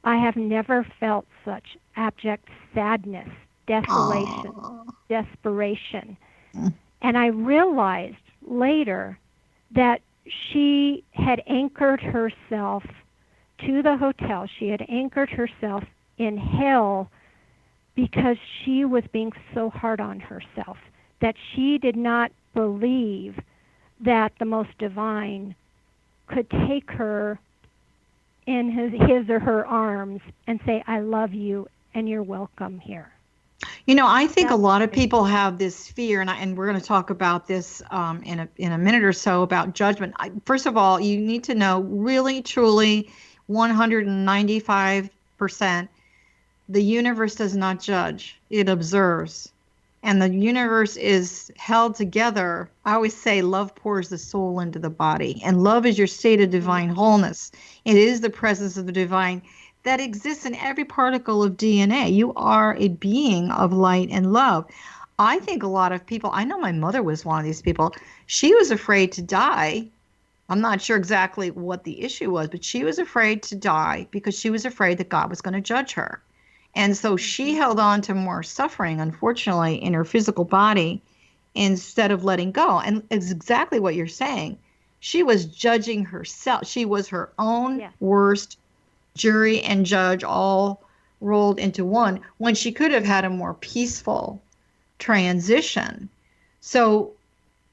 I have never felt such abject sadness, desolation, desperation. And I realized later that she had anchored herself to the hotel. She had anchored herself in hell because she was being so hard on herself, that she did not believe that the most divine could take her in his or her arms and say, I love you and you're welcome here.
You know, I think a lot of people have this fear, and we're going to talk about this in a minute or so about judgment. First of all, you need to know, really, truly, 195%, the universe does not judge; it observes, and the universe is held together. I always say, love pours the soul into the body, and love is your state of divine wholeness. It is the presence of the divine that exists in every particle of DNA. You are a being of light and love. I think a lot of people, I know my mother was one of these people, she was afraid to die. I'm not sure exactly what the issue was, but she was afraid to die because she was afraid that God was going to judge her. And so she held on to more suffering, unfortunately, in her physical body instead of letting go. And it's exactly what you're saying. She was judging herself. She was her own worst jury and judge all rolled into one, when she could have had a more peaceful transition. So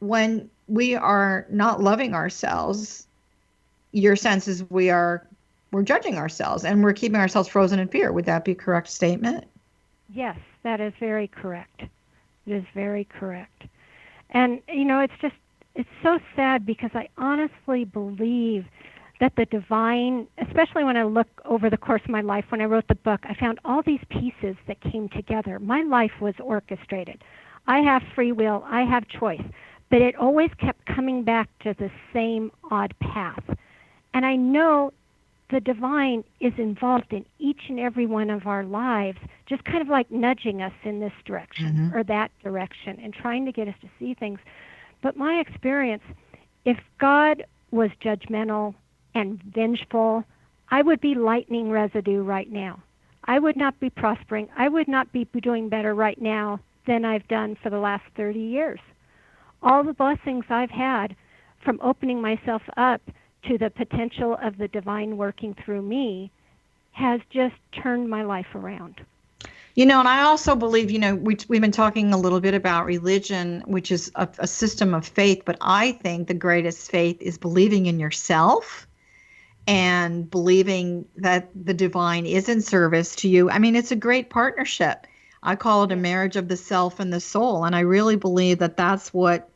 when we are not loving ourselves, your sense is we're judging ourselves and we're keeping ourselves frozen in fear. Would that be a correct statement?
Yes, that is very correct. It is very correct. And, you know, it's so sad because I honestly believe that the divine, especially when I look over the course of my life, when I wrote the book, I found all these pieces that came together. My life was orchestrated. I have free will, I have choice, but it always kept coming back to the same odd path. And I know the divine is involved in each and every one of our lives, just kind of like nudging us in this direction or that direction and trying to get us to see things. But my experience, if God was judgmental and vengeful, I would be lightning residue right now. I would not be prospering. I would not be doing better right now than I've done for the last 30 years. All the blessings I've had from opening myself up to the potential of the divine working through me has just turned my life around.
You know, and I also believe, you know, we've been talking a little bit about religion, which is a system of faith, but I think the greatest faith is believing in yourself and believing that the divine is in service to you. I mean, it's a great partnership. I call it a marriage of the self and the soul, and I really believe that that's what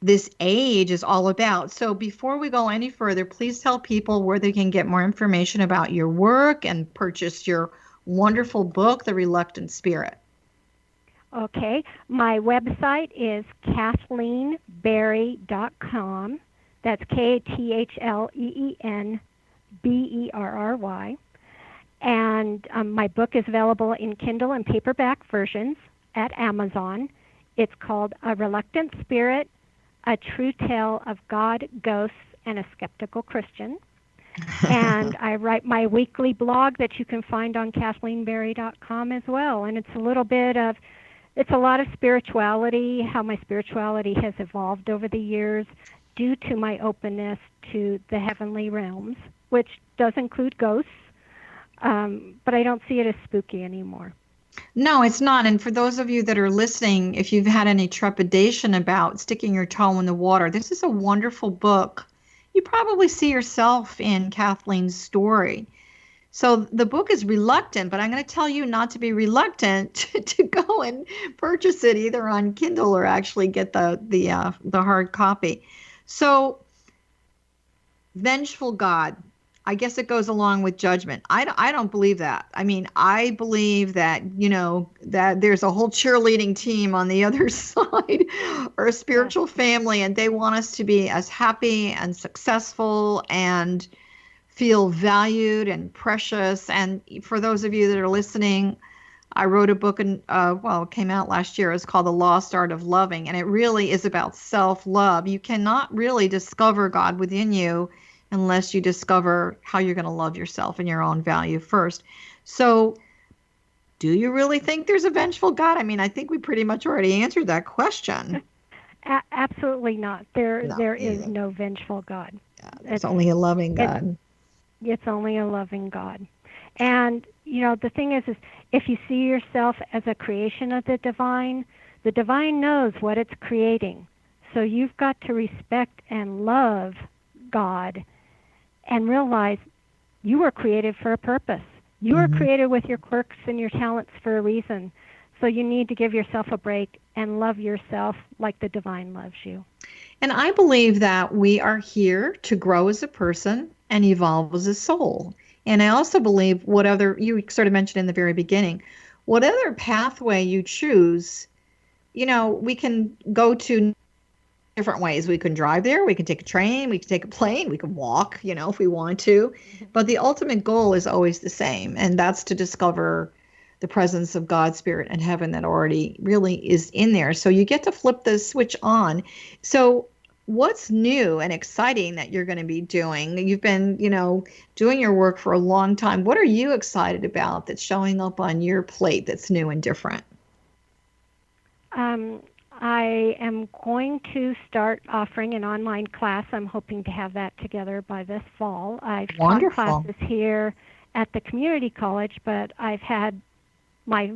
this age is all about. So before we go any further, please tell people where they can get more information about your work and purchase your wonderful book, The Reluctant Spirit.
Okay. My website is KathleenBerry.com. That's KathleenBerry. And my book is available in Kindle and paperback versions at Amazon. It's called A Reluctant Spirit, A True Tale of God, Ghosts, and a Skeptical Christian. And I write my weekly blog that you can find on KathleenBerry.com as well. And it's a lot of spirituality, how my spirituality has evolved over the years due to my openness to the heavenly realms, which does include ghosts, but I don't see it as spooky anymore.
No, it's not. And for those of you that are listening, if you've had any trepidation about sticking your toe in the water, this is a wonderful book. You probably see yourself in Kathleen's story. So the book is reluctant, but I'm going to tell you not to be reluctant to go and purchase it either on Kindle or actually get the hard copy. So vengeful God. I guess it goes along with judgment. I don't believe that. I mean, I believe that, that there's a whole cheerleading team on the other side, or a spiritual family, and they want us to be as happy and successful and feel valued and precious. And for those of you that are listening, I wrote a book, and it came out last year. It's called The Lost Art of Loving, and it really is about self-love. You cannot really discover God within you unless you discover how you're going to love yourself and your own value first. So do you really think there's a vengeful God? I mean, I think we pretty much already answered that question.
Absolutely not. There is no vengeful God.
It's only a loving God.
It's only a loving God. And, the thing is if you see yourself as a creation of the divine knows what it's creating. So you've got to respect and love God and realize you were created for a purpose. You were created with your quirks and your talents for a reason. So you need to give yourself a break and love yourself like the divine loves you.
And I believe that we are here to grow as a person and evolve as a soul. And I also believe you sort of mentioned in the very beginning, whatever pathway you choose, we can go to different ways. We can drive there, we can take a train, we can take a plane, we can walk, if we want to. But the ultimate goal is always the same, and that's to discover the presence of God's Spirit and heaven that already really is in there. So you get to flip the switch on. So what's new and exciting that you're going to be doing? You've been, doing your work for a long time. What are you excited about that's showing up on your plate that's new and different?
I am going to start offering an online class. I'm hoping to have that together by this fall. I've taught classes here at the community college, but I've had my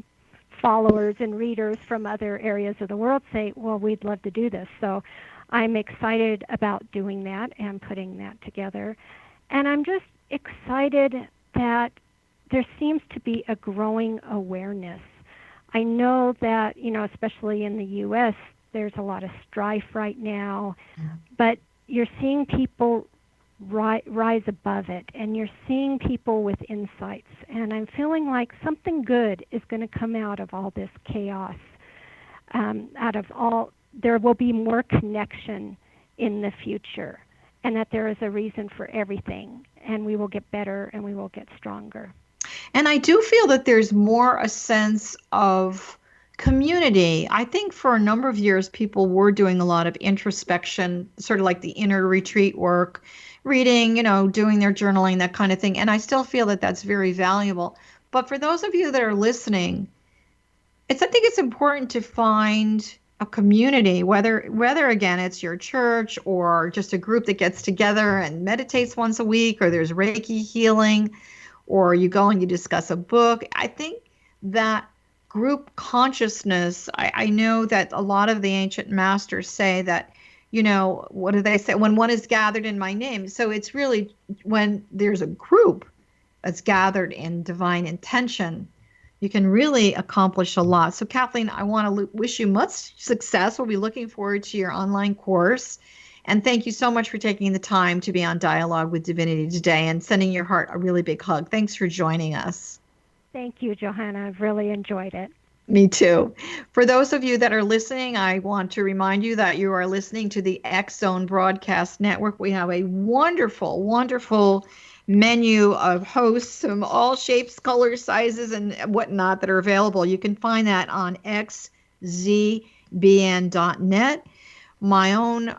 followers and readers from other areas of the world say, well, we'd love to do this. So I'm excited about doing that and putting that together. And I'm just excited that there seems to be a growing awareness. I know that, especially in the U.S., there's a lot of strife right now, but you're seeing people rise above it, and you're seeing people with insights. And I'm feeling like something good is going to come out of all this chaos. There will be more connection in the future, and that there is a reason for everything, and we will get better and we will get stronger.
And I do feel that there's more a sense of community. I think for a number of years, people were doing a lot of introspection, sort of like the inner retreat work, reading, doing their journaling, that kind of thing. And I still feel that that's very valuable. But for those of you that are listening, I think it's important to find a community, whether again, it's your church or just a group that gets together and meditates once a week, or there's Reiki healing, or you go and you discuss a book. I think that group consciousness, I know that a lot of the ancient masters say that, what do they say? When one is gathered in my name. So it's really when there's a group that's gathered in divine intention, you can really accomplish a lot. So Kathleen, I want to wish you much success. We'll be looking forward to your online course. And thank you so much for taking the time to be on Dialogue with Divinity today and sending your heart a really big hug. Thanks for joining us.
Thank you, Johanna. I've really enjoyed it.
Me too. For those of you that are listening, I want to remind you that you are listening to the X Zone Broadcast Network. We have a wonderful, wonderful menu of hosts from all shapes, colors, sizes, and whatnot that are available. You can find that on xzbn.net. My own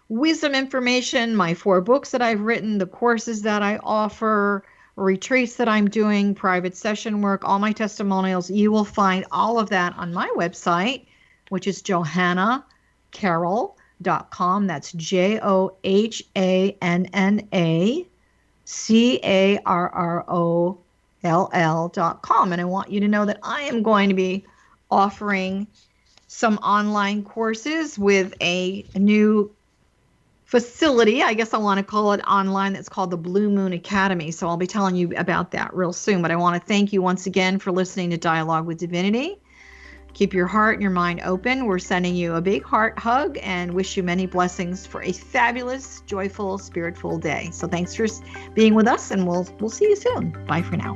wisdom information, my 4 books that I've written, the courses that I offer, retreats that I'm doing, private session work, all my testimonials. You will find all of that on my website, which is johannacarroll.com. That's JohannaCarroll.com. And I want you to know that I am going to be offering some online courses with a new facility, I guess I want to call it, online, that's called the Blue Moon Academy. So I'll be telling you about that real soon. But I want to thank you once again for listening to Dialogue with Divinity. Keep your heart and your mind open. We're sending you a big heart hug and wish you many blessings for a fabulous, joyful, spiritful day. So thanks for being with us, and we'll see you soon. Bye for now.